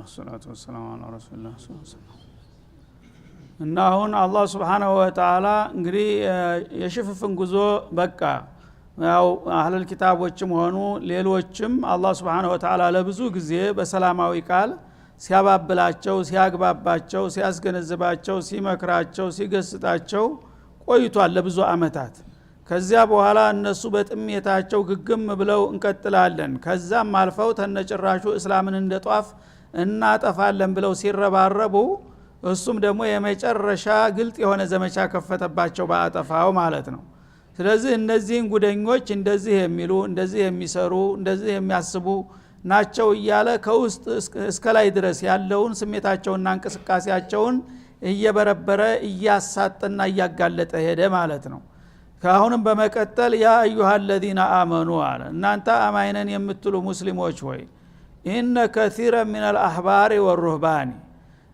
ቢስሚላህ ሰላቱ ወሰላሙ ዐላ ረሱሊላህ ሰለላሁ ዐለይሂ ወሰለም። እና አሁን አላህ Subhanahu Wa Ta'ala እንግዲህ የሽፍፍን ጉዞ በቃ ያው አህለል ኪታቦችም ሆኑ ሌሎችም አላህ Subhanahu Wa Ta'ala ለብዙ ጊዜ በሰላማዊ ቃል ሲያባብላቸው ሲያግባባቸው ሲያስገነዝባቸው ሲመክራቸው ሲገስጣቸው ቆይቷል ለብዙ አመታት። ከዚያ በኋላ እነሱ በጥሜታቸው ግግም ብለው እንቀጥላለን ከዛም አልፈው ተነጭራሹ እስላምን እንደጧፍ እናጠፋለን ብለው ሲረባረቡ እሱም ደግሞ የመጨረሻ ግልጥ የሆነ ዘመቻ ከፈተባቸው ባጠፋው ማለት ነው። ስለዚህ እነዚህን ጉደኞች እንደዚህ የሚሉ እንደዚህ የሚሰሩ እንደዚህ የሚያስቡ ናቸው እያለ ከውስጥ እስከ ላይ ድረስ ያለውን ስሜታቸውንና እንቅስቃሴያቸውን እየበረበረ እያሳጠና እያጋለጠ ሄደ ማለት ነው። ካሁንም በመቀጠል ያ አዩሃ الذين آمنوا አለ እናንተ አማይነን የምትሉ ሙስሊሞች ሆይ ኢነ ከሲራ من الاحبار والرهبان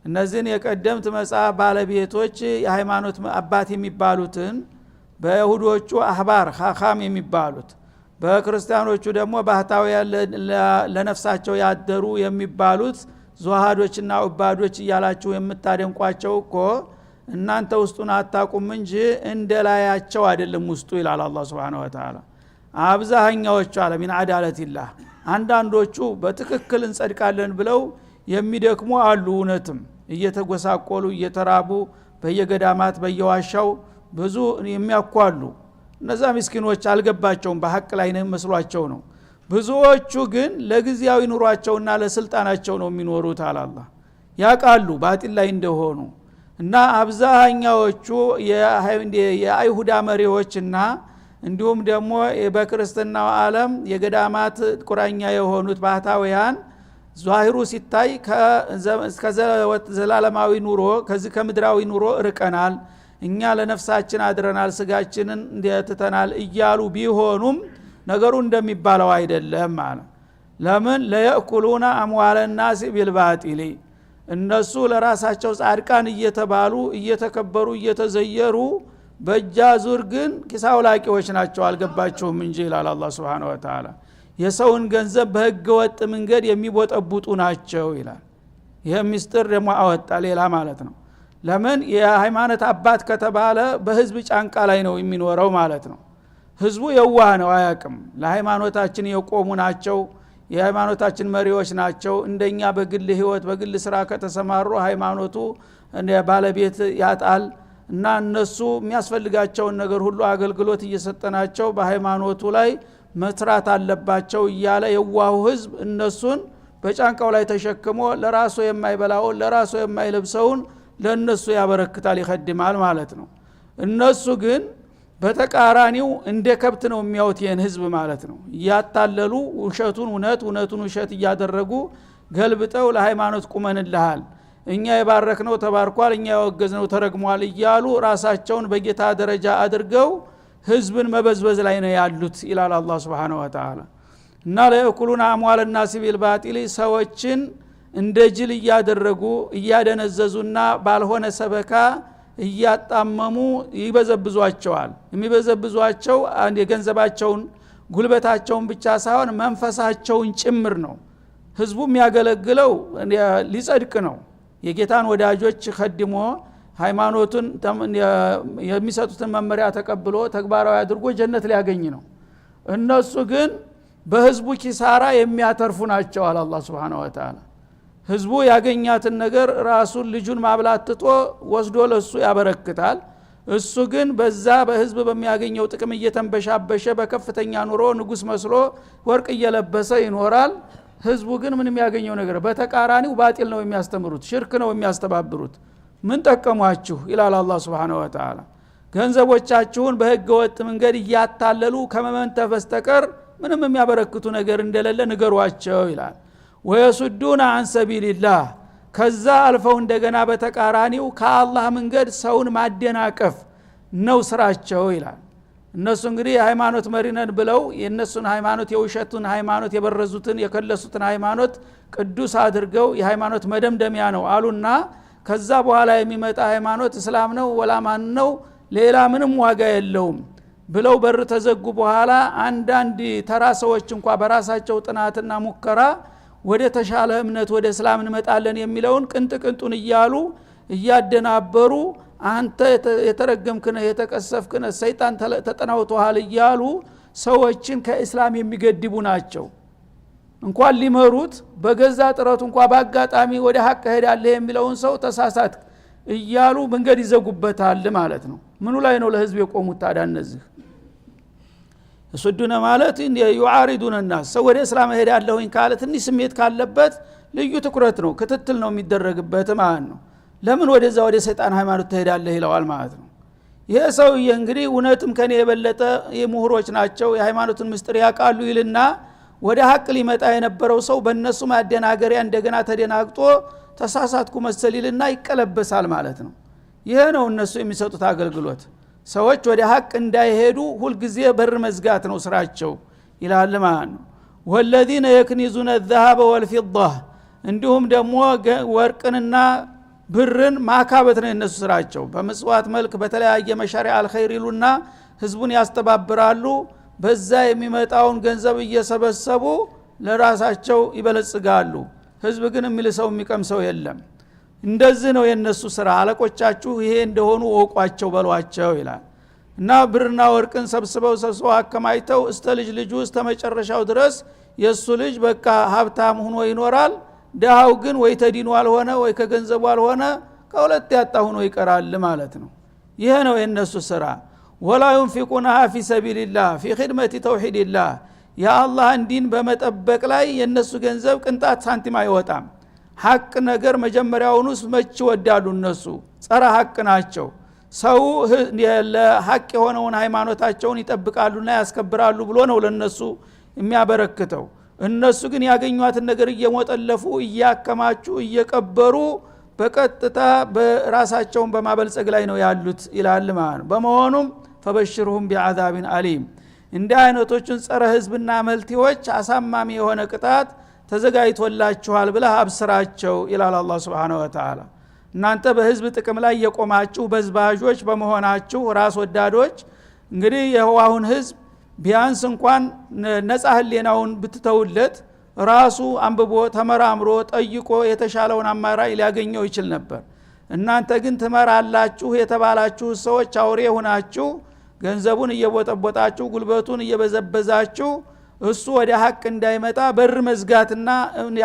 እነዚህን የቀደምት መጽሐፍ ባለቤቶች የሃይማኖት አባት የሚባሉትን በይሁዶቹ አህባር ኻኻም የሚባሉት በክርስቲያኖቹ ደግሞ ባህታውያን ለነፍሳቸው ያደሩ የሚባሉት ዙሃዶችና ኡባዶች እያላችሁ የምታደንቋቸው እኮ እናንተ ውስጡን አታቁም እንጂ እንደላያቸው አይደለም ውስጡ ይላል አላህ Subhanahu Wa Ta'ala። አብዛኛዎቹ አለ ሚን አዳለቲላህ አንዳንዶቹ በትክክል እንጸድቃለን ብለው የሚደክሙ አሉ እውነትም እየተጎሳቆሉ እየተራቡ በየገዳማት በየዋሻው ብዙ የሚያኳሉ እነዛ ምስኪኖች አልገባቸውም በሐቅ ላይ ነው መስሏቸው ነው። ብዙዎቹ ግን ለጊዜያዊ ኑሯቸውና ለስልጣናቸው ነው የሚኖሩት አለ አላህ ያቃሉ ባጢል ላይ እንደሆኑ እና አብዛኛዎቹ የአይሁዳ መሪዎችና እንዲሁም ደግሞ በክርስትናው ዓለም የገዳማት ቁራኛ የሆኑት ባህታውያን ዛሂሩ ሲታይ ከዘላለማዊ ኑሮ ከዚህ ከምድራዊ ኑሮ ርቀናል እኛ ለነፍሳችን አድረናል ስጋችንን እንደተተናል እያሉ ቢሆኑም ነገሩ እንደሚባለው አይደለም ማለት ለምን ለየኩሉና አምዋለ الناس بالباطل እነሱ ለራሳቸው ጻድቃን እየተባሉ እየተከበሩ እየተዘየሩ በጃዙር ግን ኪሳውላቂዎች ናቸው አልገባቸውም እንጂ ይላል አላህ Subhanahu Wa Ta'ala። የሰውን ገንዘብ በህገ ወጥ መንገድ የሚቦጠቡጡ ናቸው ይላል። ይሄ ሚስጥር ደግሞ አወጣ ሌላ ማለት ነው። ለምን የሃይማኖት አባት ከተባለ በህዝብ ጫንቃ ላይ ነው የሚኖረው ማለት ነው። ህዝቡ የዋህ ነው አያቅም ለሃይማኖታችን የቆሙ ናቸው የሃይማኖታችን መሪዎች ናቸው እንደኛ በግል ህይወት በግል ስራ ከተሰማሩ ሃይማኖቱ ባለቤት ያጣል እና እነሱ የሚያስፈልጋቸውን ነገር ሁሉ አገልግሎት እየሰጠናቸው በሃይማኖቱ ላይ መስራት አለባቸው እያለ የዋሁ ህዝብ እነሱን በጫንቃው ላይ ተሸክሞ ለራሱ የማይበላውን ለራሱ የማይለብሰውን ለነሱ ያበረክታል ይخدማል ማለት ነው። እነሱ ግን በተቃራኒው እንደ ከብት ነው የሚያዩት ይህን ህዝብ ማለት ነው። ያታለሉ ውሸቱን እውነት እውነቱን ውሸት እያደረጉ ገልብጠው ለሃይማኖት ቁመንልሃል እኛ የባረክነው ተባርኳል እኛ ያወገዝነው ተረግሟል እያሉ ራሳቸውን በጌታ ደረጃ አድርገው ህዝብን መበዝበዝ ላይ ነው ያሉት ይላል አላህ Subhanahu Wa Ta'ala። እና ለየኩሉና አምዋለ الناس بالباطل ሰዎችን እንደ ጅል እያደረጉ እያደነዘዙና ባልሆነ ሰበካ እያጣመሙ ይበዘብዟቸዋል። የሚበዘብዟቸው አንድ የገንዘባቸውን ጉልበታቸውን ብቻ ሳይሆን መንፈሳቸውን ጭምር ነው። ህዝቡ የሚያገለግለው ሊጸድቅ ነው የጌታን ወዳጆች خدሞ ሃይማኖቱን የሚሰጡትን መመሪያ ተቀብሎ ተግባራዊ አድርጎ ጀነት ሊያገኝ ነው። እነሱ ግን በህዝቡ ኪሳራ የሚያተርፉ ናቸው አለ አላህ Subhanahu Wa Ta'ala። ህዝቡ ያገኛትን ነገር ራሱን ልጁን ማብላትቶ ወስዶ ለሱ ያበረክታል። እሱ ግን በዛ በህዝብ በሚያገኘው ጥቅም እየተንበሻበሸ በከፍተኛ ኑሮ ንጉስ መስሎ ወርቅ እየለበሰ ይኖራል። ህዝቡ ግን ምንም ያገኘው ነገር በተቃራኒው ባጢል ነው የሚያስተምሩት ሽርክ ነው የሚያስተባብሩት። ምን ጠቀሟችሁ ይላል አላህ Subhanahu Wa Ta'ala። ገንዘቦቻችሁን በህገ ወጥ መንገድ እያታለሉ ከመመንተፍ በስተቀር ምንም የሚያበረክቱ ነገር እንደሌለ ንገሯቸው ይላል። ወየሱዱና عن سبيل الله ከዛ አልፈው እንደገና በተቃራኒው ከአላህ መንገድ ሰውን ማደናቀፍ ነው ስራቸው ይላል። እነሱ እንግዲህ የሃይማኖት መሪነን ብለው የነሱን ሃይማኖት የውሸቱን ሃይማኖት የበረዙትን የከለሱትን ሃይማኖት ቅዱስ አድርገው የሃይማኖት መደምደሚያ ነው አሉና ከዛ በኋላ የሚመጣ ሃይማኖት እስላም ነው ወላ ማን ነው ሌላ ምንም ዋጋ የለውም ብለው በር ተዘጉ። በኋላ አንዳንድ ተራ ሰዎች እንኳን በራሳቸው ጥናትና ሙከራ ወደ ተሻለ እምነት ወደ እስላም እንመጣለን የሚለውን ቅንጥቅንጡን እያሉ እያደናበሩ አንተ የተረገምክነ የተቀሰፍክነ ሰይጣን ተጠናውቶሃል እያሉ ሰዎችን ከእስላም የሚገድቡ ናቸው። እንኳን ሊመሩት በገዛ ጥረቱ እንኳን ባጋጣሚ ወደ ሐቅ ሄዳለህ የሚለውን ሰው ተሳሳት እያሉ መንገድ ይዘጉበታል ማለት ነው። ምኑ ላይ ነው ለህዝብ የቆሙት ታዲያ? እነዚህ የሱዱነ ማለት يعارضون الناس ሰው ወደ እስላም ሄዳለሁኝ ካለ ትንሽ ስሜት ካለበት ልዩ ትኩረት ነው ክትትል ነው የሚደረግበት ማለት ነው። ለምን ወደዛ ወደ ሰይጣን ሃይማኖት ትሄዳለህ ይለዋል ማለት ነው። ይሄ ሰውዬ እንግዲህ እውነትም ከኔ የበለጠ የምሁሮች ናቸው የሃይማኖትን ምስጢር ያውቃሉ ይልና ወደ ሐቅ ሊመጣ የነበረው ሰው በእነሱ ማደናገሪያ እንደገና ተደናግጦ ተሳሳትኩ መሰሊልና ይቀለበሳል ማለት ነው። ይሄ ነው እነሱ የሚሰጡት አገልግሎት። ሰዎች ወደ ሐቅ እንዳይሄዱ ሁሉ ጊዜ በር መዝጋት ነው ስራቸው ይላል ማለት ነው። والذين يكنزون الذهب والفضة እንዲሁም ደግሞ ወርቅንና ብርን ማካበት ነው እነሱ ስራቸው። በመጽዋት መልክ በተለያየ መሻሪዓ አልኸይር ይሉና ህዝቡን ያስተባብራሉ። በዛ የሚመጣውን ገንዘብ እየሰበሰቡ ለራሳቸው ይበለጽጋሉ። ህዝብ ግን የሚልሰው የሚቀምሰው የለም። እንደዚህ ነው የነሱ ስራ። አለቆቻችሁ ይሄ እንደሆኑ ወቋቸው በሏቸው ይላል። እና ብርና ወርቅን ሰብስበው አከማይተው እስተ ልጁ እስተ መጨረሻው ድረስ የሱ ልጅ በቃ ሀብታም ሆኖ ይኖራል። ደሃው ግን ወይ ተዲኑ አልሆነ ወይ ከገንዘቡ አልሆነ ከሁለት ያጣ ሆኖ ይቀራል ማለት ነው። ይሄ ነው የነሱ ስራ። ወላ ينفقونها في سبيل الله في خدمة توحيد الله የአላህን ዲን በመጠበቅ ላይ የነሱ ገንዘብ ቅንጣት ሳንቲም አይወጣም። ሐቅ ነገር መጀመሪያውኑስ መች ወዳሉ እነሱ ጸረ ሐቅ ናቸው። ሰው ለሐቅ የሆነውን ሃይማኖታቸውን ይጠብቃሉና ያስከብራሉ ብሎ ነው ለነሱ የሚያበረክተው። እነሱ ግን ያገኙትን ነገር እየሞጠለፉ እያከማቹ እየቀበሩ በቀጥታ በራሳቸውን በማበልጸግ ላይ ነው ያሉት ይላል ማለት ነው። በመሆኑም فبشرهم بعذاب أليم እንደ አይነቶችን ጸረ ህዝብና መልቲዎች አሳማሚ የሆነ ቅጣት ተዘጋጅቶላችኋል ብለህ አብስራቸው ይላል አላህ Subhanahu Wa Ta'ala። እናንተ በህዝብ ጥቅም ላይ የቆማችሁ በዝባዦች በመሆናችሁ ራስ ወዳዶች እንግዲህ የህዋውን ህዝብ ቢያንስ እንኳን ነፃ ህሊናውን ብትተውለት ራሱ አንብቦ ተመራምሮ ጠይቆ የተሻለውን አማራጭ ሊያገኘው ይችል ነበር። እናንተ ግን ትመራላችሁ የተባላችሁ ሰዎች አውሬ ሆናችሁ ገንዘቡን እየቦጠቦጣችሁ ጉልበቱን እየበዘበዛችሁ እሱ ወደ ሐቅ እንዳይመጣ በር መዝጋትና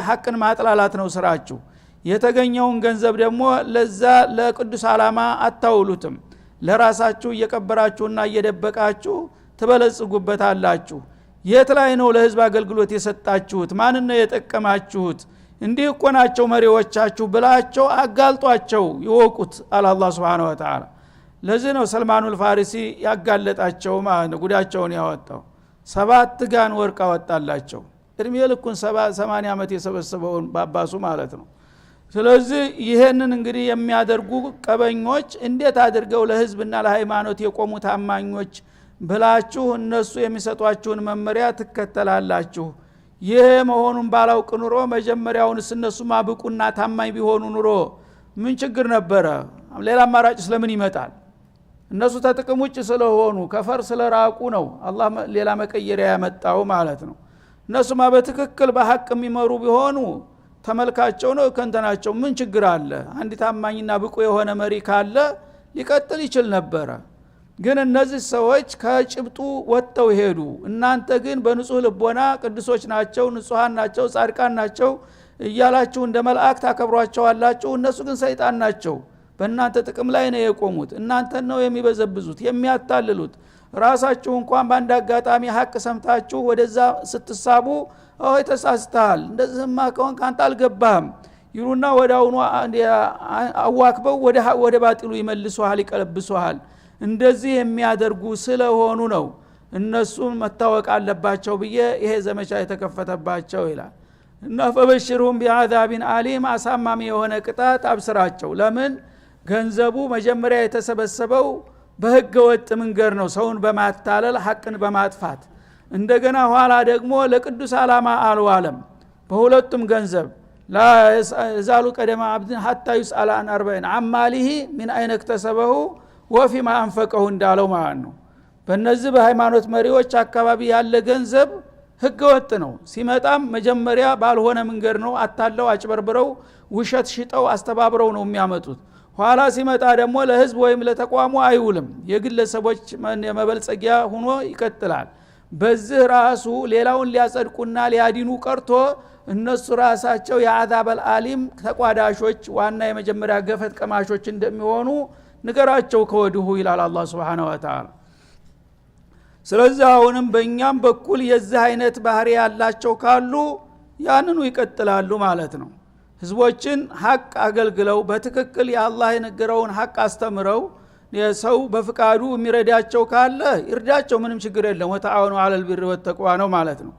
ሐቅን ማጥላላት ነው ስራችሁ። የተገኘውን ገንዘብ ደግሞ ለዛ ለቅዱስ ዓላማ አታውሉትም። ለራሳችሁ እየቀበራችሁና እየደበቃችሁ ትበለጽጉበታላችሁ። የት ላይ ነው ለህዝብ አገልግሎት የሰጣችሁት? ማን ነው የጠቀማችሁት? እንዲህ እኮ ናቸው መሪዎቻችሁ ብላቸው አጋልጧቸው ይወቁት አለ አላህ Subhanahu Wa Ta'ala። ለዚህ ነው ሰልማኑል ፋሪሲ ያጋለጣቸው ማለት ጉዳቸውን ያወጣው። 7 ጋን ወርቅ አወጣላቸው። እድሜ ልኩን 80 ዓመት የሰበሰበውን ባባሱ ማለት ነው። ስለዚህ ይሄንን እንግዲህ የሚያደርጉ ቀበኞች እንዴት አድርገው ለህዝብና ለሃይማኖት የቆሙ ታማኞች ብላችሁ እነሱ የሚሰጧችሁን መመሪያ ትከተላላችሁ? ይሄ መሆኑን ባላውቅ ኑሮ መጀመሪያውንስ እነሱ ማብቁና ታማኝ ቢሆኑ ኑሮ ምን ችግር ነበረ? ሌላ አማራጭ ስለምን ይመጣል? እነሱ ተጥቅም ውጭ ስለሆኑ ከፈር ስለራቁ ነው አላህ ሌላ መቀየሪያ ያመጣው ማለት ነው። እነሱማ በትክክል በሐቅ የሚመሩ ቢሆኑ ተመልካቸው ነው ከንተናቸው ምን ችግር አለ? አንድ ታማኝና ብቁ የሆነ መሪ ካለ ሊቀጥል ይችል ነበረ። ግን እነዚህ ሰዎች ከጭብጡ ወጥተው ሄዱ። እናንተ ግን በንጹህ ልቦና ቅዱሶች ናቸው፣ ንጹሃን ናቸው፣ ጻድቃን ናቸው እያላችሁ እንደ መላእክት አከብሯቸዋላችሁ። እነሱ ግን ሰይጣን ናቸው። በእናንተ ጥቅም ላይ ነው የቆሙት። እናንተን ነው የሚበዘብዙት የሚያታልሉት። ራሳችሁ እንኳን በአንድ አጋጣሚ ሐቅ ሰምታችሁ ወደዛ ስትሳቡ አይ ተሳስተሃል እንደዚህማ ከሆነ ካንተ አልገባህም ይሉና ወዳውኑ አዋክበው ወደ ባጢሉ ይመልሱሃል ይቀለብሱሃል። እንደዚህ የሚያደርጉ ስለሆኑ ነው እነሱን መታወቅ አለባቸው ብዬ ይሄ ዘመቻ የተከፈተባቸው ይላል። እና فبشرهم بعذاب أليم አሳማሚ የሆነ ቅጣት አብስራቸው። ለምን ገንዘቡ መጀመሪያ የተሰበሰበው በህገ ወጥ መንገድ ነው፣ ሰውን በማታለል ሐቅን በማጥፋት እንደገና ኋላ ደግሞ ለቅዱስ ዓላማ አልዋለም። በሁለቱም ገንዘብ لا يزال قدم عبد حتى يسأل عن 40 عن ماله من أين اكتسبه وفيما أنفقه እንዳለው ማለት ነው። በእነዚህ በሃይማኖት መሪዎች አካባቢ ያለ ገንዘብ ህገ ወጥ ነው ሲመጣም መጀመሪያ ባልሆነ መንገድ ነው አታለው አጭበርብረው ውሸት ሽጠው አስተባብረው ነው የሚያመጡት ኋላ ሲመጣ ደግሞ ለህዝብ ወይም ለተቋሙ አይውልም የግለሰቦች መበልጸጊያ ሆኖ ይቀጥላል በዚህ ራሱ ሌላውን ሊያጸድቁና ሊያዲኑ ቀርቶ እነሱ ራሳቸው የአዛበል አሊም ተቋዳሾች ዋና የመጀመሪያ ገፈት ቀማሾች እንደሚሆኑ ንገራቸው ከወዲሁ ይላል አላህ Subhanahu Wa Ta'ala ስለዚህ አሁንም በእኛም በኩል የዚህ አይነት ባህሪ ያላቸው ካሉ ያንኑ ይቀጥላሉ ማለት ነው ህዝቦችን ሐቅ አገልግለው በትክክል የአላህ የነገረውን ሐቅ አስተምረው የሰው በፍቃዱ የሚረዳቸው ካለ ይርዳቸው ምንም ችግር የለም ወተዓወኑ ዐለል ቢሪ ወተቅዋ ነው ማለት ነው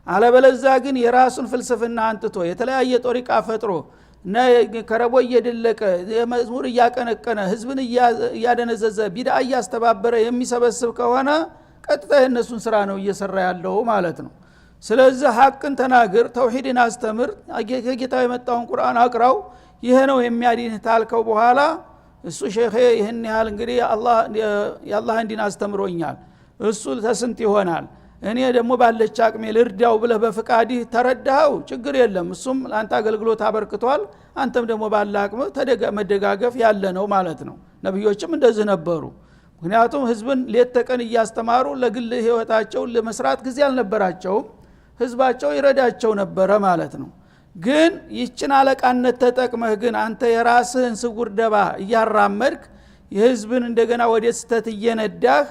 አለበለዚያ ግን የራሱን ፍልስፍና አንጥቶ የተለያየ ጦሪቃ ፈጥሮ ከረቦ እየደለቀ የመዝሙር እያቀነቀነ ህዝብን እያደነዘዘ ቢድዓ እያስተባበረ የሚሰበስብ ከሆነ ቀጥታ የነሱን ስራ ነው እየሰራ ያለው ማለት ነው ስለዚህ ሐቅን ተናገር ተውሂድን አስተምር ከጌታው የመጣውን ቁርአን አቅራው ይሄ ነው የሚያድንህ ታልከው በኋላ እሱ ሼኼ ይሄን ያህል እንግዲህ የአላህ እንዲን አስተምሮኛል እሱ ተስንት ይሆናል እኔ ደግሞ ባለች አቅሜ ልርዳው ብለህ በፍቃድህ ተረዳው ችግር የለም እሱም ለአንተ አገልግሎት አበርክቷል አንተም ደግሞ ባለ አቅም መደጋገፍ ያለ ነው ማለት ነው ነብዮችም እንደዚህ ነበሩ ምክንያቱም ህዝብን ሌት ተቀን እያስተማሩ ለግል ህይወታቸው ለመስራት ጊዜ አልነበራቸውም ህዝባቸው ይረዳቸው ነበረ ማለት ነው ግን ይችን አለቃነት ተጠቅመህ ግን አንተ የራስህን ስጉር ደባ እያራመድክ የህዝብን እንደገና ወደ ስተት እየነዳህ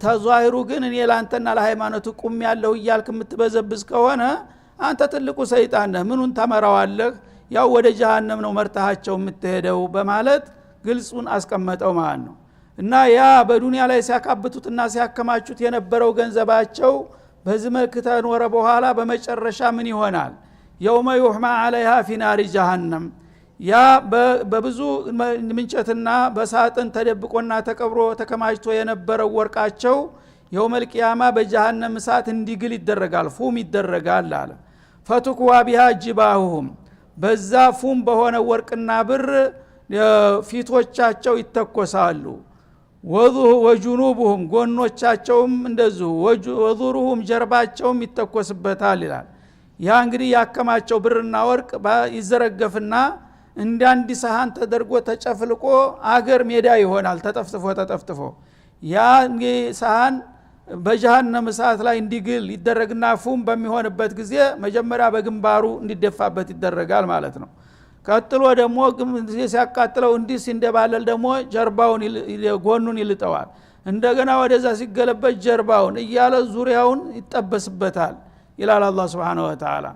ተዟሂሩ ግን እኔ ላንተና ለሃይማኖቱ ቁም ያለው ይያልክ የምትበዘብዝ ከሆነ አንተ ትልቁ ሰይጣን ነህ ምኑን ተመራዋለህ ያው ወደ ጀሃነም ነው መርታቸው የምትሄደው በማለት ግልጹን አስቀመጠው ማለት ነው እና ያ በዱንያ ላይ ሲያካብቱትና ሲያከማቹት የነበረው ገንዘባቸው በዚህ መልክ ተኖረ በኋላ በመጨረሻ ምን ይሆናል የውመ ዩህማ አለይሃ ፊ ናሪ ጀሃነም ያ በብዙ ምንጨትና በሳጥን ተደብቆና ተቀብሮ ተከማችቶ የነበረው ወርቃቸው የውመል ቂያማ በጀሃነም እሳት እንዲግል ይደረጋል ፉም ይደረጋል አለ ፈቱክዋ ቢሃ ጅባሁም በዛ ፉም በሆነ ወርቅና ብር ፊቶቻቸው ይተኮሳሉ ወጁኑቡሁም ጎኖቻቸውም እንደዚሁ ወዙሩሁም ጀርባቸውም ይተኮስበታል ይላል ያ እንግዲህ ያከማቸው ብርና ወርቅ ይዘረገፍና እንዳንዲ ሰሃን ተደርጎ ተጨፍልቆ አገር ሜዳ ይሆናል ተጠፍጥፎ ያ ሰሃን በጀሃነም እሳት ላይ እንዲግል ይደረግና ፉም በሚሆንበት ጊዜ መጀመሪያ በግንባሩ እንዲደፋበት ይደረጋል ማለት ነው ቀጥሎ ደግሞ ሲያቃጥለው እንዲህ ሲንደባለል ደግሞ ጀርባውን ጎኑን ይልጠዋል እንደገና ወደዛ ሲገለበት ጀርባውን እያለ ዙሪያውን ይጠበስበታል ይላል አላህ Subhanahu Wa Ta'ala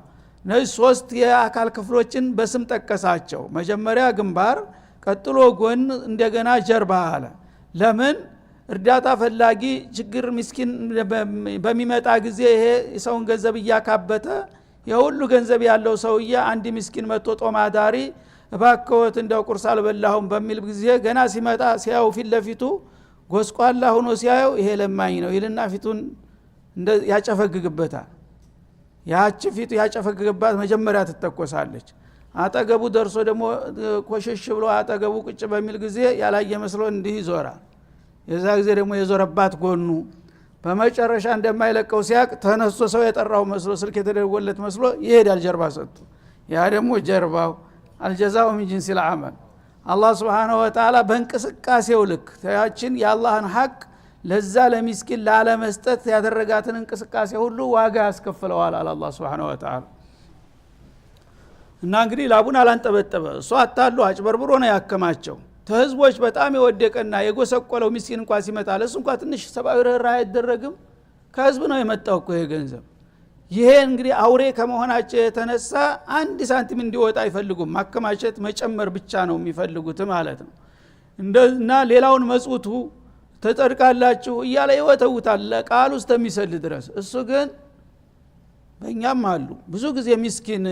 እነዚህ ሶስት የአካል ክፍሎችን በስም ጠቀሳቸው መጀመሪያ ግንባር ቀጥሎ ጎን እንደገና ጀርባ አለ ለምን እርዳታ ፈላጊ ችግር ምስኪን በሚመጣ ጊዜ ይሄ የሰውን ገንዘብ እያካበተ የሁሉ ገንዘብ ያለው ሰውዬ አንድ ምስኪን መጥቶ ጦማዳሪ እባክዎት እንደው ቁርስ አልበላሁም በሚል ጊዜ ገና ሲመጣ ሲያው ፊት ለፊቱ ጎስቋላ ሆኖ ሲያየው ይሄ ለማኝ ነው ይልና ፊቱን ያጨፈግግበታል ያቺ ፊቱ ያጨፈግግባት መጀመሪያ ትተኮሳለች አጠገቡ ደርሶ ደግሞ ኮሽሽ ብሎ አጠገቡ ቁጭ በሚል ጊዜ ያላየ መስሎ እንዲህ ይዞራል የዛ ጊዜ ደግሞ የዞረባት ጎኑ በመጨረሻ እንደማይለቀው ሲያቅ ተነስቶ ሰው የጠራው መስሎ ስልክ የተደወለት መስሎ ይሄዳል ጀርባ ሰጥቶ ያ ደግሞ ጀርባው አልጀዛኡ ሚን ጂንሲል አመል አላህ Subhanahu Wa Ta'ala በእንቅስቃሴው ልክ ያችን የአላህን ሐቅ ለዛ ለሚስኪን ላለመስጠት ያደረጋትን እንቅስቃሴ ሁሉ ዋጋ ያስከፍለዋል አላህ Subhanahu Wa Ta'ala እና እንግዲህ ላቡን አላንጠበጠበ እሱ አታሉ አጭበርብሮ ነው ያከማቸው ተህዝቦች በጣም የወደቀና የጎሰቆለው ሚስኪን እንኳን ሲመጣ ለሱ እንኳን ትንሽ ሰብአዊ ርህራሄ አይደረግም ከህዝብ ነው የመጣው እኮ የገንዘብ ይሄ እንግዲህ አውሬ ከመሆናቸው የተነሳ አንድ ሳንቲም እንዲወጣ አይፈልጉም ማከማቸት መጨመር ብቻ ነው የሚፈልጉት ማለት ነው እና ሌላውን መጽውቱ ተጠርቃላችሁ እያለ ይወተውታል ለቃል ውስጥ የሚሰል ድረስ እሱ ግን በእኛም አሉ ብዙ ጊዜ ሚስኪን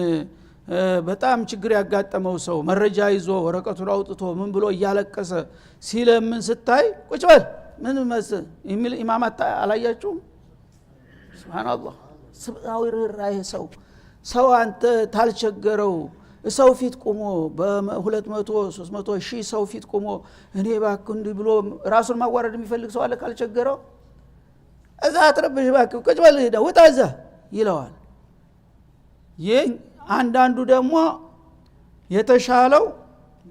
በጣም ችግር ያጋጠመው ሰው መረጃ ይዞ ወረቀቱን አውጥቶ ምን ብሎ እያለቀሰ ሲለምን ስታይ ቁጭ በል ምን መስል የሚል ኢማማት አላያችሁም ሱብሃንአላህ ሰብአዊ ርህራሄ ሰው አንተ ታልቸገረው ሰው ፊት ቆሞ በ200 300 ሺህ ሰው ፊት ቆሞ እኔ ባክ እንዲ ብሎ ራሱን ማዋረድ የሚፈልግ ሰው አለ ካልቸገረው እዛ አትረብሽ ባክ ቁጭ በል ሄዳ ወጣ እዛ ይለዋል። አንዳንዱ ደግሞ የተሻለው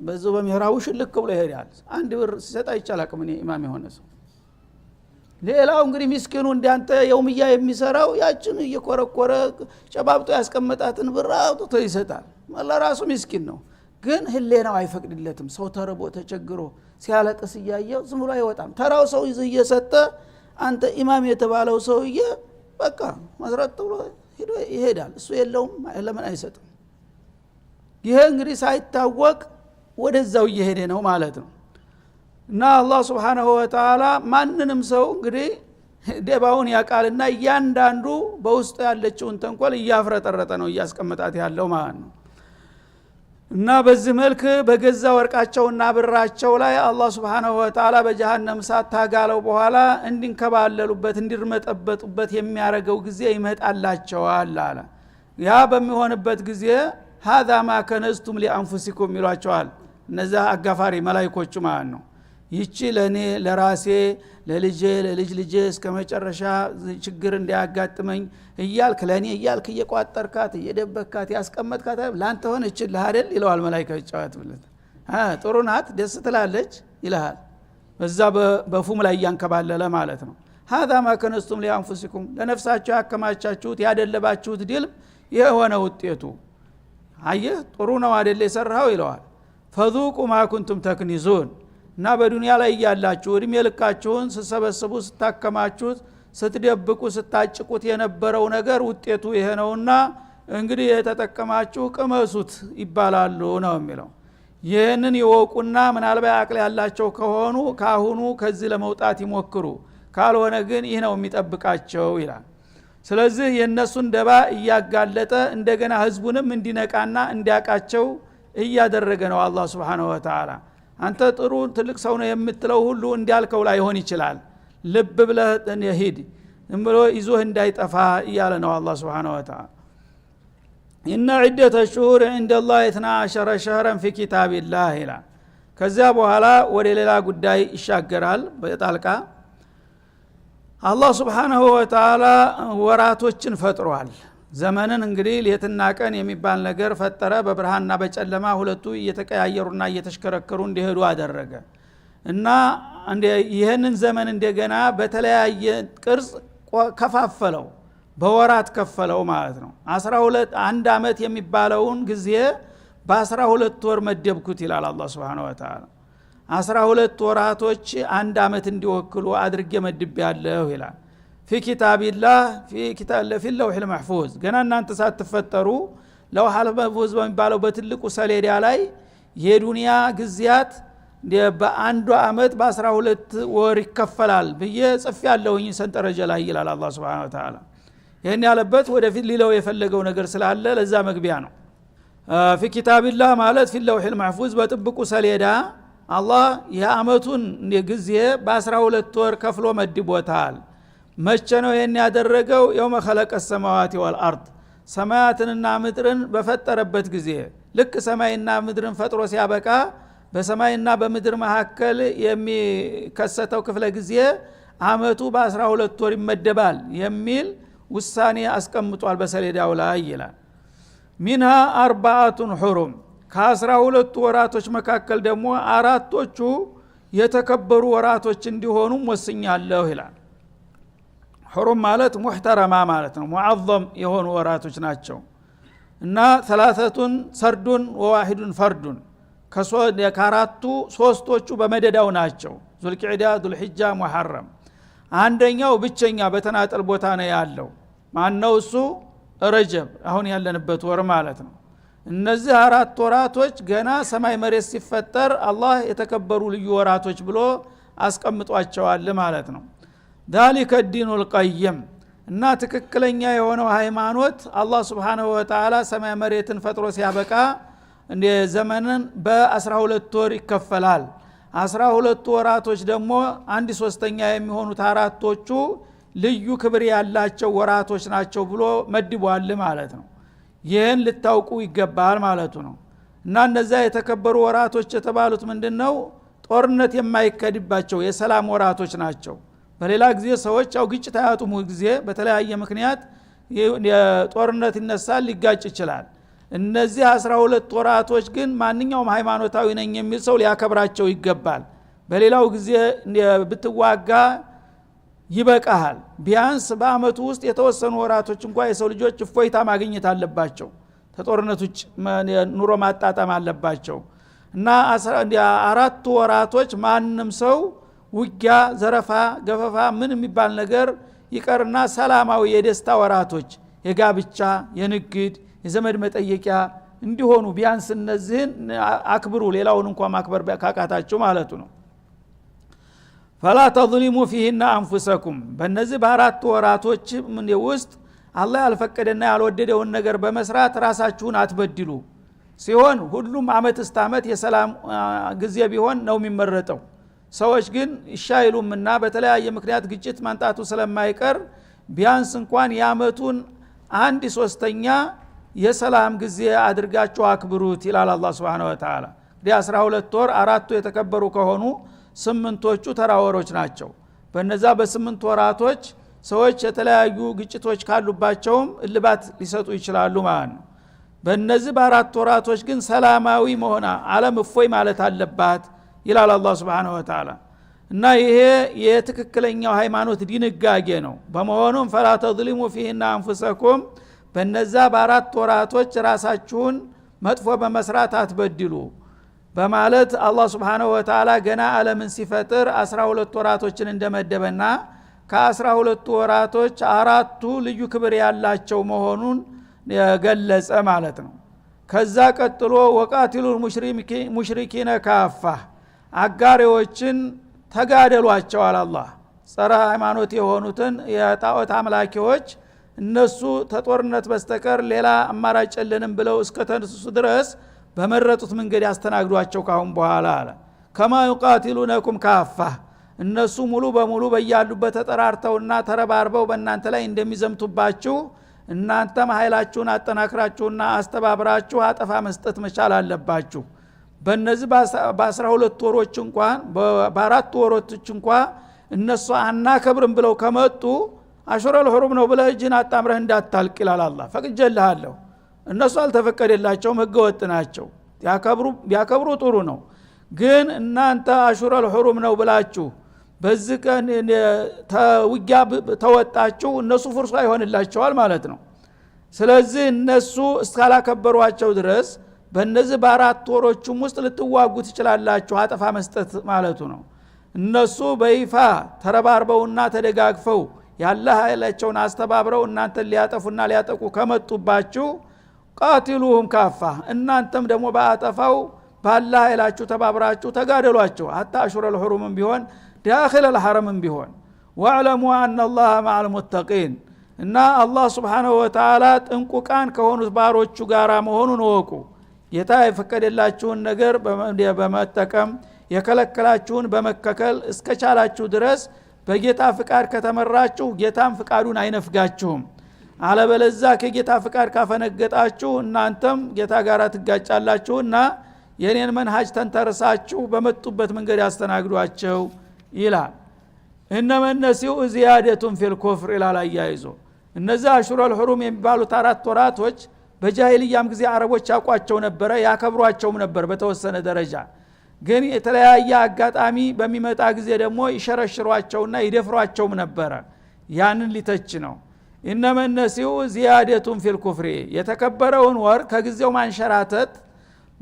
በዛው በሚህራቡ ሽልክ ብሎ ይሄዳል። አንድ ብር ሲሰጥ አይቻላቅም እኔ ኢማም የሆነ ሰው። ሌላው እንግዲህ ምስኪኑ እንዳንተ የውምያ የሚሰራው ያችን እየኮረኮረ ጨባብጦ ያስቀመጣትን ብር አውጥቶ ይሰጣል። ለራሱ ምስኪን ነው፣ ግን ህሌናው አይፈቅድለትም። ሰው ተርቦ ተቸግሮ ሲያለቅስ እያየው ዝም ብሎ አይወጣም። ተራው ሰው እየሰጠ አንተ ኢማም የተባለው ሰውዬ በቃ መስረት ብሎ ሄዶ ይሄዳል። እሱ የለውም ለምን አይሰጥም? ይሄ እንግዲህ ሳይታወቅ ወደዛው እየሄደ ነው ማለት ነው። እና አላህ Subhanahu Wa Ta'ala ማንንም ሰው እንግዲህ ደባውን ያቃልና እያንዳንዱ በውስጡ ያለችውን ተንኮል እያፍረጠረጠ ነው እያስቀመጣት ያለው ማለት ነው። እና በዚህ መልክ በገዛ ወርቃቸውና ብራቸው ላይ አላህ Subhanahu Wa Ta'ala በጀሃነም እሳት ታጋለው በኋላ እንዲንከባለሉበት እንዲርመጠበጡበት የሚያረገው ጊዜ ይመጣላቸዋል አለ። ያ በሚሆንበት ጊዜ هذا ما كنزتم لانفسكم ይሏቸዋል እነዛ አጋፋሪ መላእክቶቹ ማለት ነው። ይቺ ለኔ ለራሴ ለልጄ ለልጅ ልጄ እስከመጨረሻ ችግር እንዲያጋጥመኝ እያልክ ለኔ እያልክ እየቋጠርካት እየደበካት ያስቀመጥካት ላንተ ሆነች ለሃደል ይለዋል መላእክቶች ጫወትብለት። ጥሩ ናት ደስ ትላለች ይልሃል። በዛ በፉም ላይ ያንከባለለ ማለት ነው። هذا ما كنزتم لانفسكم ለነፍሳችሁ ያከማቻችሁት ያደለባችሁት ድል የሆነ ውጤቱ አየህ ጥሩ ነው አይደል የሰራው ይለዋል። فذوقوا ما كنتم تكنزون እና በዱንያ ላይ ያላችሁ እድሜ ልካችሁን ስትሰበስቡ ስታከማችሁት ስትደብቁ ስታጭቁት የነበረው ነገር ውጤቱ ይሄ ነውና እንግዲህ የተጠቀማችሁ ቅመሱት ይባላሉ ነው የሚለው። ይህንን ይወቁና ምናልባት አቅል ያላቸው ከሆኑ ካሁኑ ከዚህ ለመውጣት ይሞክሩ፣ ካልሆነ ግን ይህ ነው የሚጠብቃቸው ይላል። ስለዚህ የነሱን ደባ እያጋለጠ እንደገና ህዝቡንም እንዲነቃና እንዲያቃቸው እያደረገ ነው አላህ Subhanahu Wa Ta'ala። አንተ ጥሩ ትልቅ ሰው ነው የምትለው ሁሉ እንዲያልከው ላይ ሆን ይችላል። ልብ ብለህ ሂድ እንብሎ ይዞህ እንዳይጠፋ እያለ ነው አላህ Subhanahu Wa Ta'ala። إن عدة الشهور عند الله 12 شهرا في كتاب الله ይላል። ከዛ በኋላ ወደ ሌላ ጉዳይ ይሻገራል በጣልቃ አላህ Subhanahu Wa Ta'ala ወራቶችን ፈጥሯል። ዘመንን እንግዲህ ሌትና ቀን የሚባል ነገር ፈጠረ። በብርሃንና በጨለማ ሁለቱ እየተቀያየሩና እየተሽከረከሩ እንዲሄዱ አደረገ እና ይሄንን ዘመን እንደገና በተለያየ ቅርጽ ከፋፈለው፣ በወራት ከፈለው ማለት ነው። 12 አንድ አመት የሚባለውን ጊዜ በ12 ወር መደብኩት ይላል አላህ Subhanahu Wa Ta'ala። 12 ወራቶች አንድ አመት እንዲወክሉ አድርጌ መድቤያለሁ ይላል። في كتاب الله في اللوح المحفوظ ገና እናንተ ሳትፈጠሩ ለውህ المحفوظ በሚባለው በትልቁ ሰሌዳ ላይ የዱንያ ግዚያት በአንዱ አመት በ12 ወር ይከፈላል ብዬ ጽፌያለሁኝ ሰንጠረጀ ላይ ይላል አላህ Subhanahu Wa Ta'ala። ይሄን ያለበት ወደፊት ሊለው የፈለገው ነገር ስላለ ለዛ መግቢያ ነው። في كتاب الله ማለት في اللوح المحفوظ በጥብቁ ሰሌዳ አላህ የአመቱን ጊዜ በ12 ወር ከፍሎ መድቦታል። መቼ ነው ይሄን ያደረገው? የውመ خلق السماوات والارض ሰማያትንና ምድርን በፈጠረበት ጊዜ ልክ ሰማይና ምድርን ፈጥሮ ሲያበቃ በሰማይና በምድር መካከል የሚከሰተው ክፍለ ጊዜ አመቱ በ12 ወር ይመደባል የሚል ውሳኔ አስቀምጧል በሰሌዳው ላይ ይላል። منها 4 حرم ከ12 ወራቶች መካከል ደግሞ አራቶቹ የተከበሩ ወራቶች እንዲሆኑ ወስኛለሁ ይላል። حرم ማለት ሙህተረማ ማለት ነው። ሙዓዘም የሆኑ ወራቶች ናቸው እና 3 ሰርዱን ወዋሂዱን ፈርዱን ከአራቱ ሶስቶቹ በመደዳው ናቸው። ዙልቂዕዳ ዙልሂጃ ሙሐረም። አንደኛው ብቸኛ በተናጠል ቦታ ነው ያለው። ማነው እሱ? ረጀብ አሁን ያለንበት ወር ማለት ነው። እነዚህ 4 ወራቶች ገና ሰማይ መሬት ሲፈጠር አላህ የተከበሩ ልዩ ወራቶች ብሎ አስቀምጧቸዋል ማለት ነው። ذلك الدين القيم እና ትክክለኛ የሆነው ሃይማኖት አላህ Subhanahu Wa Ta'ala ሰማይ መሬትን ፈጥሮ ሲያበቃ እንደ ዘመንን በ12 ወር ይከፈላል። 12 ወራቶች ደግሞ 1/3 የሚሆኑት አራቶቹ ልዩ ክብር ያላቸው ወራቶች ናቸው ብሎ መድቧል ማለት ነው። ይህን ልታውቁ ይገባል ማለቱ ነው። እና እነዛ የተከበሩ ወራቶች የተባሉት ምንድነው? ጦርነት የማይከድባቸው የሰላም ወራቶች ናቸው። በሌላ ጊዜ ሰዎች ያው ግጭት አያጡሙ ጊዜ በተለያየ ምክንያት ጦርነት ይነሳል ሊጋጭ ይችላል እነዚህ 12 ወራቶች ግን ማንኛውም ሃይማኖታዊ ነኝ የሚል ሰው ሊያከብራቸው ይገባል በሌላው ጊዜ ብትዋጋ ይበቃሃል ቢያንስ በአመቱ ውስጥ የተወሰኑ ወራቶች እንኳን የሰው ልጆች እፎይታ ማግኘት አለባቸው ተጦርነቶች ኑሮ ማጣጣም አለባቸው እና 4 ወራቶች ማንንም ሰው ውጊያ ዘረፋ ገፈፋ ምን የሚባል ነገር ይቀርና ሰላማዊ የደስታ ወራቶች የጋብቻ የንግድ የዘመድ መጠየቂያ እንዲሆኑ ቢያንስ እነዚህን አክብሩ ሌላውን እንኳን ማክበር ካቃታቸው ማለቱ ነው فلا تظلموا فيهن انفسكم በእነዚህ በአራት ወራቶች ምን ውስጥ አላህ ያልፈቀደና ያልወደደውን ነገር በመስራት ራሳችሁን አትበድሉ ሲሆን ሁሉም አመት እስከ አመት የሰላም ጊዜ ቢሆን ነው የሚመረጠው ሰዎች ግን ይሻይሉምና በተለያየ ምክንያት ግጭት ማንጣቱ ስለማይቀር ቢያንስ እንኳን ያመቱን 1/3 የሰላም ጊዜ አድርጋችሁ አክብሩት ይላል አላህ Subhanahu Wa Ta'ala 12 ወር አራቱ የተከበሩ ከሆኑ 8ቶቹ ተራወሮች ናቸው በእነዛ በ8 ወራቶች ሰዎች የተለያዩ ግጭቶች ካሉባቸውም እልባት ሊሰጡ ይችላሉ ማለት ነው በእነዚህ በአራት ወራቶች ግን ሰላማዊ መሆና ዓለም እፎይ ማለት አለባት ይላል አላህ Subhanahu Wa Ta'ala እና ይሄ የትክክለኛው ሃይማኖት ድንጋጌ ነው በመሆኑም فلا تظلموا فيهن انفسكم በእነዛ በአራት ወራቶች ራሳችሁን መጥፎ በመስራት አትበድሉ በማለት አላህ Subhanahu Wa Ta'ala ገና ዓለምን ሲፈጥር 12 ወራቶችን እንደመደበና ከ12 ወራቶች አራቱ ልዩ ክብር ያላቸው መሆኑን ገለጸ ማለት ነው ከዛ ቀጥሎ ወቃቲሉል ሙሽሪኪነ ካፋ አጋሪዎችን ተጋደሏቸው አላህ ጸረ ሃይማኖት የሆኑትን የጣዖት አምላኪዎች እነሱ ተጦርነት በስተቀር ሌላ አማራጭ የለንም ብለው እስከተነሱ ድረስ በመረጡት መንገድ ያስተናግዷቸው ካሁን በኋላ አለ ከማ ይቃቲሉነኩም ካፋ እነሱ ሙሉ በሙሉ በያሉበት ተጠራርተውና ተረባርበው በእናንተ ላይ እንደሚዘምቱባችሁ እናንተም ኃይላችሁን አጠናክራችሁና አስተባብራችሁ አጠፋ መስጠት መቻል አለባችሁ በእነዚህ በ12 ወሮች እንኳን በአራት ወሮች እንኳን እነሱ አናከብርም ብለው ከመጡ አሽረል ሁሩም ነው ብለህ እጅን አጣምረህ እንዳታልቅ ይላል አላህ ፈቅጀልሃለሁ እነሱ አልተፈቀደላቸውም ህገ ወጥ ናቸው ያከብሩ ጥሩ ነው ግን እናንተ አሽረል ሁሩም ነው ብላችሁ በዚህ ቀን ተውጊያ ተወጣችሁ እነሱ ፍርሷ ይሆንላቸዋል ማለት ነው ስለዚህ እነሱ እስካላከበሯቸው ድረስ በእነዚህ በአራት ወሮችም ውስጥ ልትዋጉ ትችላላችሁ አጠፋ መስጠት ማለቱ ነው እነሱ በይፋ ተረባርበውና ተደጋግፈው ያለ ኃይላቸውን አስተባብረው እናንተ ሊያጠፉና ሊያጠቁ ከመጡባችሁ ቃቲሉሁም ካፋ እናንተም ደግሞ በአጠፋው ባላ ኃይላችሁ ተባብራችሁ ተጋደሏቸው አታ አሽረል ሁሩምም ቢሆን ዳኺል الحرمም ቢሆን ወዕለሙ አን الله مع المتقين እና አላህ Subhanahu Wa Ta'ala ጥንቁቃን ከሆኑት ባሮቹ ጋራ መሆኑን ወቁ ጌታ የፈቀደላችሁን ነገር በመጠቀም የከለከላችሁን በመከከል እስከቻላችሁ ድረስ በጌታ ፍቃድ ከተመራችሁ ጌታም ፍቃዱን አይነፍጋችሁም አለበለዛ ከጌታ ፍቃድ ካፈነገጣችሁ እናንተም ጌታ ጋራ ትጋጫላችሁና የኔን መንሃጅ ተንተርሳችሁ በመጡበት መንገድ ያስተናግዷቸው ይላል እነመነሲው ዚያደቱን ፊል ኩፍር ኢላላ ያይዞ እነዛ አሽሩል ሁሩም የሚባሉት አራት ወራቶች በጃሂልያም ጊዜ አረቦች ያቋቸው ነበር ያከብሯቸውም ነበር በተወሰነ ደረጃ ግን የተለያየ አጋጣሚ በሚመጣ ጊዜ ደግሞ ይሸረሽሯቸውና ይደፍሯቸውም ነበር ያንን ሊተች ነው እነመነሲው ዚያደቱን ፊል ኩፍር የተከበረውን ወር ከጊዜው ማንሸራተት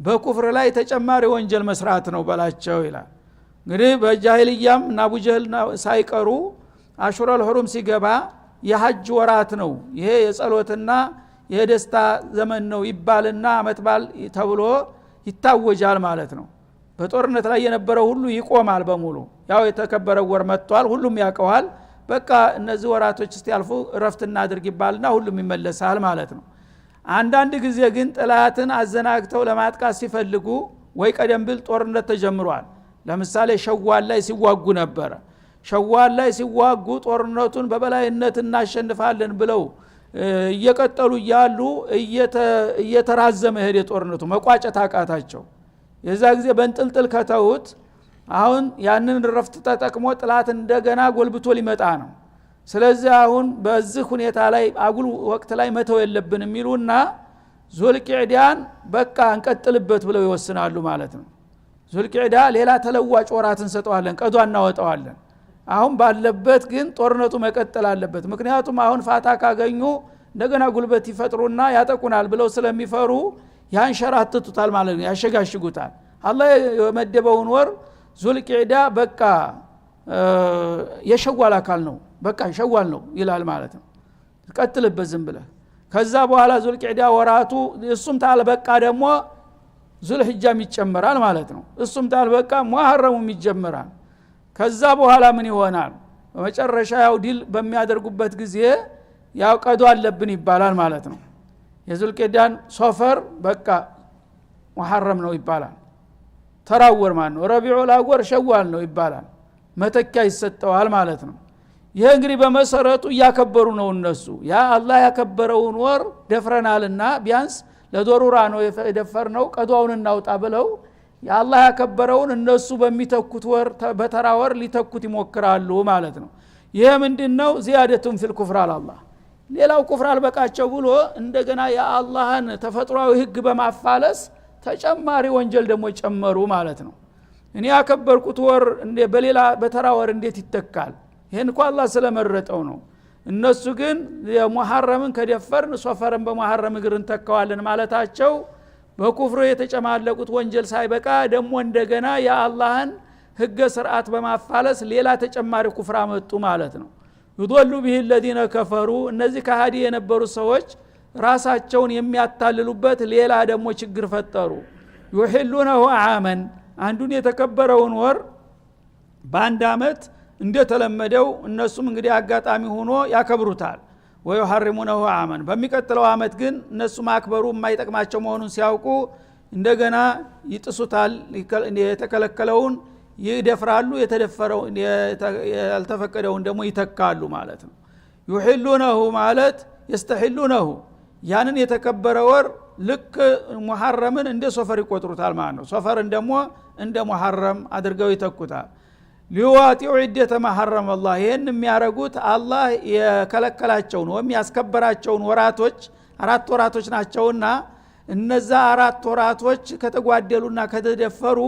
በኩፍር ላይ ተጨማሪ ወንጀል መስራት ነው በላቸው ይላል እንግዲህ በጃሂልያም እና አቡጀህል ሳይቀሩ አሽሩል ሁሩም ሲገባ የሐጅ ወራት ነው ይሄ የጸሎትና የደስታ ዘመን ነው ይባልና አመትባል ተብሎ ይታወጃል ማለት ነው በጦርነት ላይ የነበረው ሁሉ ይቆማል በሙሉ ያው የተከበረው ወር መጥቷል ሁሉም ያቀዋል በቃ እነዚህ ወራቶች እስቲ ያልፉ ረፍትና አድርግ ይባልና ሁሉም ይመለሳል ማለት ነው አንዳንድ ጊዜ ግን ጥላትን አዘናግተው ለማጥቃት ሲፈልጉ ወይ ቀደም ብል ጦርነት ተጀምሯል ለምሳሌ ሸዋል ላይ ሲዋጉ ነበር ሸዋል ላይ ሲዋጉ ጦርነቱን በበላይነት እናሸንፋለን ብለው እየቀጠሉ ያሉ እየተራዘመ ሄደ ጦርነቱ መቋጨት አቃታቸው የዛ ጊዜ በእንጥልጥል ከተውት አሁን ያንን ረፍት ተጠቅሞ ጥላት እንደገና ጎልብቶ ሊመጣ ነው ስለዚህ አሁን በዚህ ሁኔታ ላይ አጉል ወቅት ላይ መተው የለብንም ይሉና ዙልቂዕዳን በቃ እንቀጥልበት ብለው ይወስናሉ ማለት ነው። ዙልቂዕዳ ሌላ ተለዋጭ ወራትን ሰጠዋለን ቀዷ እናወጣዋለን። አሁን ባለበት ግን ጦርነቱ መቀጠል አለበት። ምክንያቱም አሁን ፋታ ካገኙ እንደገና ጉልበት ይፈጥሩና ያጠቁናል ብለው ስለሚፈሩ ያንሸራትቱታል ማለት ነው፣ ያሸጋሽጉታል። አላህ የመደበውን ወር ዙልቂዕዳ በቃ የሸዋል አካል ነው፣ በቃ ሸዋል ነው ይላል ማለት ነው። ቀጥልበት ዝም ብለህ ከዛ በኋላ ዙልቂዕዳ ወራቱ እሱም ታል በቃ ደግሞ ዙልሂጃም ይጨመራል ማለት ነው። እሱም ታል በቃ ሙሐረሙም ይጀመራል። ከዛ በኋላ ምን ይሆናል? በመጨረሻ ያው ዲል በሚያደርጉበት ጊዜ ያው ቀዶ አለብን ይባላል ማለት ነው። የዙልቂዕዳን ሶፈር በቃ ሙሐረም ነው ይባላል። ተራወር ማለት ነው። ረቢዑል አወል ሸዋል ነው ይባላል። መተኪያ ይሰጠዋል ማለት ነው። ይሄ እንግዲህ በመሰረቱ እያከበሩ ነው እነሱ። ያ አላህ ያከበረውን ወር ደፍረናልና ቢያንስ ለዶሩራ ነው የደፈርነው ቀዷውን እናውጣ ብለው የአላህ ያከበረውን እነሱ በሚተኩት ወር በተራ ወር ሊተኩት ይሞክራሉ ማለት ነው። ይሄ ምንድነው? ዚያደቱን ፊል ኩፍር አላህ ሌላው ኩፍር አልበቃቸው ብሎ እንደገና የአላህን ተፈጥሯዊ ህግ በማፋለስ ተጨማሪ ወንጀል ደግሞ ጨመሩ ማለት ነው። እኔ ያከበርኩት ወር በሌላ በተራ ወር እንዴት ይተካል? ይሄን እንኳን አላህ ስለመረጠው ነው። እነሱ ግን የሙሐረምን ከደፈርን ሶፈርን በሙሐረም እግር እንተካዋለን ማለታቸው በኩፍሩ የተጨማለቁት ወንጀል ሳይበቃ ደግሞ እንደገና የአላህን ህገ ስርዓት በማፋለስ ሌላ ተጨማሪ ኩፍር አመጡ ማለት ነው። ይضل به الذين كفروا እነዚህ ከሃዲ የነበሩ ሰዎች ራሳቸውን የሚያታልሉበት ሌላ ደግሞ ችግር ፈጠሩ። يحلونه عاما አንዱን የተከበረውን ወር በአንድ አመት እንደተለመደው እነሱም እንግዲህ አጋጣሚ ሆኖ ያከብሩታል። ويحرمونه عاما በሚቀጥለው አመት ግን እነሱ ማክበሩ የማይጠቅማቸው መሆኑን ሲያውቁ እንደገና ይጥሱታል። የተከለከለውን ይደፍራሉ፣ የተደፈረው ያልተፈቀደውን ደግሞ ይተካሉ ማለት ነው። يحلونه ማለት يستحلونه ያንን የተከበረ ወር ልክ ሙሐረምን እንደ ሶፈር ይቆጥሩታል ማለት ነው። ሶፈርን ደግሞ እንደ ሙሐረም አድርገው ይተኩታል። ሊዋጢዑ ዒደተ መሐረም አላህ ይሄን የሚያረጉት አላህ የከለከላቸውን ወይም ያስከበራቸውን ወራቶች 4 ወራቶች ናቸውና እነዛ 4 ወራቶች ከተጓደሉና ከተደፈሩ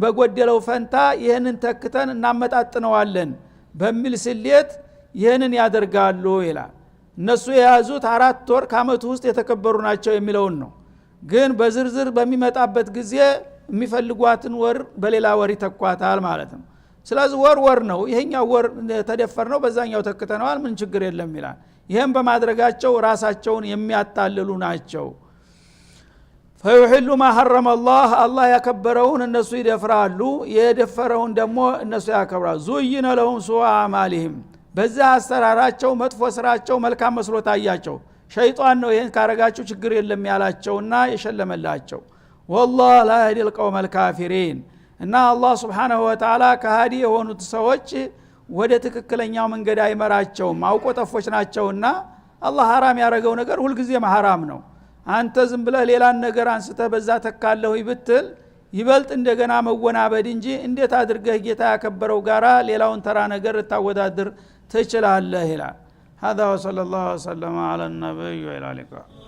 በጎደለው ፈንታ ይሄንን ተክተን እናመጣጥነዋለን በሚል ስሌት ይሄንን ያደርጋሉ ይላል። እነሱ የያዙት 4 ወር ከአመቱ ውስጥ የተከበሩ ናቸው የሚለውን ነው። ግን በዝርዝር በሚመጣበት ጊዜ የሚፈልጓትን ወር በሌላ ወር ይተኳታል ማለት ነው። ስለዚህ ወር ነው። ይሄኛው ወር ተደፈር ነው በዛኛው ተክተነዋል ምን ችግር የለም ይላል። ይሄን በማድረጋቸው ራሳቸውን የሚያታልሉ ናቸው። فيحل ما حرم الله ያከበረውን እነሱ ይደፍራሉ፣ የደፈረውን ደግሞ እነሱ ያከብራሉ። ዙይነ ለሁም ሱአ አማሊሂም በዛ አሰራራቸው መጥፎ ስራቸው መልካም መስሎ ታያቸው። ሸይጣን ነው ይሄን ካረጋችሁ ችግር የለም ያላቸውና የሸለመላቸው። والله لا يهدي القوم الكافرين እና አላህ Subhanahu Wa Ta'ala ከሃዲ የሆኑት ሰዎች ወደ ትክክለኛው መንገድ አይመራቸውም። አውቆ ጠፎች ናቸውና አላህ حرام ያረገው ነገር ሁሉ ጊዜ حرام ነው። አንተ ዝም ብለህ ሌላን ነገር አንስተህ በዛ ተካለሁ ይብትል ይበልጥ እንደገና መወናበድ እንጂ እንዴት አድርገህ ጌታ ያከበረው ጋራ ሌላውን ተራ ነገር ታወዳድር ትችላለህ ይላል። هذا وصلى الله وسلم على النبي وعلى اله